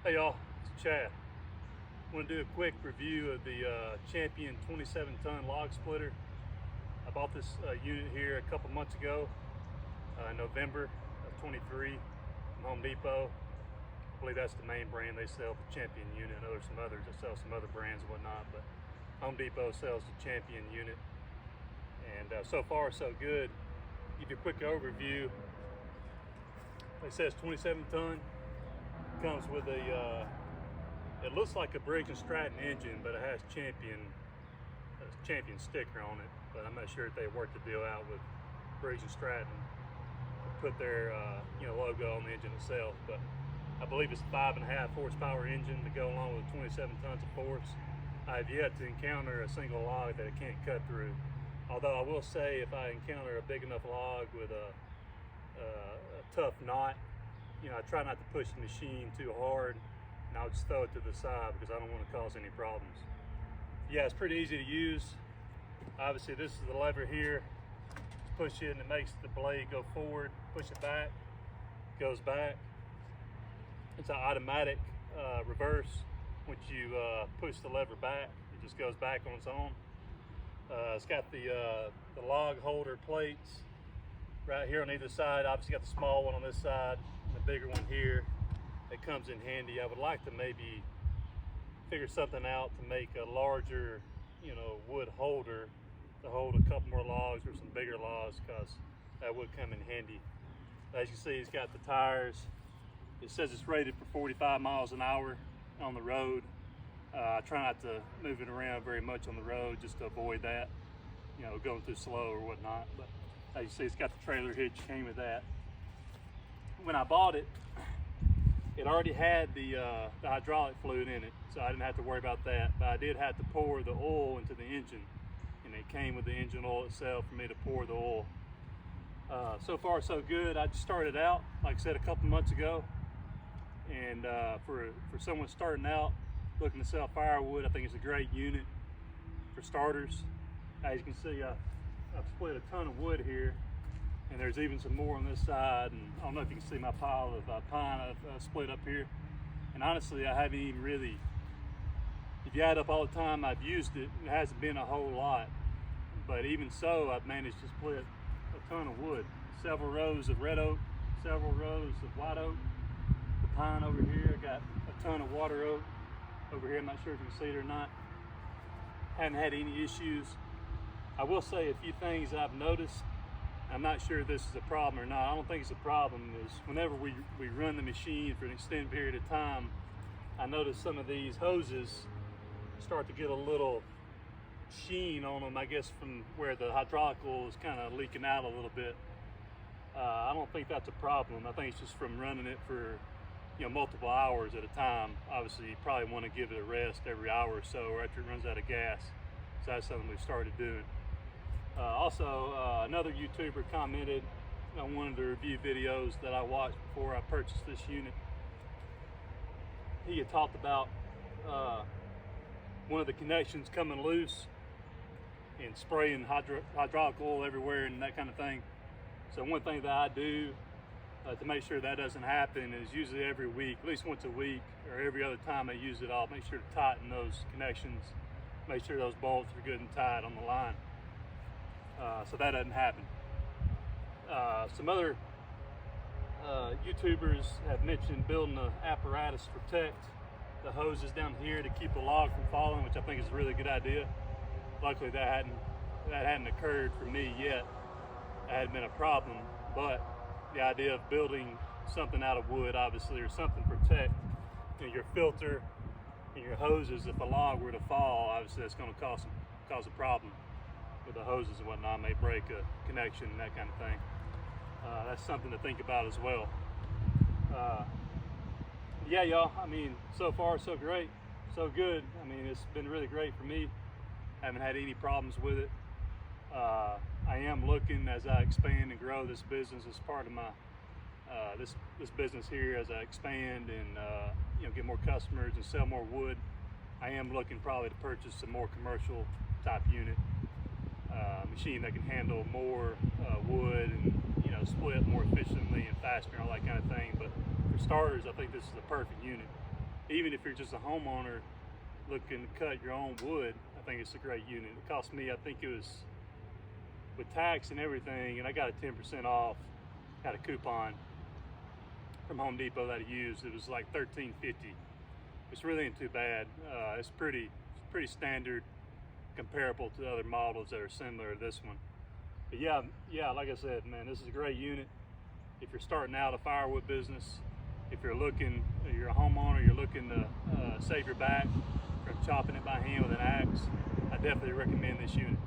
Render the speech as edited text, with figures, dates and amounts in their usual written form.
Hey y'all, it's Chad. I want to do a quick review of the Champion 27-ton log splitter. I bought this unit here a couple months ago, November of 23 from Home Depot. I believe that's the main brand they sell, the Champion unit. I know there's some others that sell some other brands and whatnot, but Home Depot sells the Champion unit. And so far so good. Give you a quick overview. It says 27 ton. Comes with a, it looks like a Briggs & Stratton engine, but it has Champion sticker on it. But I'm not sure if they worked the deal out with Briggs & Stratton to put their logo on the engine itself. But I believe it's a 5.5 horsepower engine to go along with 27 tons of force. I've yet to encounter a single log that it can't cut through. Although I will say, if I encounter a big enough log with a tough knot, I try not to push the machine too hard, and I'll just throw it to the side because I don't want to cause any problems. Yeah, it's pretty easy to use. Obviously, this is the lever here. Just push it and it makes the blade go forward. Push it back, goes back. It's an automatic reverse. Once you push the lever back, it just goes back on its own. It's got the log holder plates right here on either side. Obviously got the small one on this side and the bigger one here. It comes in handy. I would like to maybe figure something out to make a larger, wood holder to hold a couple more logs or some bigger logs, because that would come in handy. As you see, it's got the tires. It says it's rated for 45 miles an hour on the road. I try not to move it around very much on the road just to avoid that, going too slow or whatnot. But as you see, it's got the trailer hitch, came with that. When I bought it, it already had the hydraulic fluid in it, so I didn't have to worry about that. But I did have to pour the oil into the engine, and it came with the engine oil itself for me to pour the oil. So far so good. I just started out, like I said, a couple months ago, and for someone starting out looking to sell firewood, I think it's a great unit for starters. As you can see, I've split a ton of wood here, and there's even some more on this side, and I don't know if you can see my pile of pine I've split up here. And honestly, I haven't even really, if you add up all the time I've used it, it hasn't been a whole lot. But even so, I've managed to split a ton of wood. Several rows of red oak, several rows of white oak, the pine over here. I got a ton of water oak over here. I'm not sure if you can see it or not. Haven't had any issues. I will say a few things I've noticed. I'm not sure if this is a problem or not. I don't think it's a problem. Is whenever we run the machine for an extended period of time, I notice some of these hoses start to get a little sheen on them, I guess from where the hydraulic oil is kind of leaking out a little bit. I don't think that's a problem. I think it's just from running it for multiple hours at a time. Obviously, you probably want to give it a rest every hour or so, or after it runs out of gas. So that's something we've started doing. Also, another YouTuber commented on one of the review videos that I watched before I purchased this unit. He had talked about one of the connections coming loose and spraying hydraulic oil everywhere and that kind of thing. So one thing that I do to make sure that doesn't happen is usually every week, at least once a week or every other time I use it, I'll make sure to tighten those connections, make sure those bolts are good and tight on the line. So that doesn't happen. Some other YouTubers have mentioned building an apparatus to protect the hoses down here to keep the log from falling, which I think is a really good idea. Luckily that hadn't occurred for me yet. That hadn't been a problem, but the idea of building something out of wood, obviously, or something to protect your filter and your hoses. If a log were to fall, obviously that's going to cause a problem with the hoses and whatnot. May break a connection and that kind of thing. That's something to think about as well. Yeah, y'all, I mean, so far so great, so good. I mean, it's been really great for me. Haven't had any problems with it. I am looking, as I expand and grow this business, as part of my this business here, as I expand and get more customers and sell more wood, I am looking probably to purchase some more commercial type unit, machine that can handle more wood and split more efficiently and faster and all that kind of thing. But for starters, I think this is a perfect unit. even if you're just a homeowner looking to cut your own wood, I think it's a great unit. It cost me, I think it was with tax and everything, and I got a 10% off, had a coupon from Home Depot that I used. It was like $13.50. It's really ain't too bad. It's pretty standard, comparable to other models that are similar to this one. But yeah, like I said, man, this is a great unit. If you're starting out a firewood business, if you're a homeowner, you're looking to save your back from chopping it by hand with an axe, I definitely recommend this unit.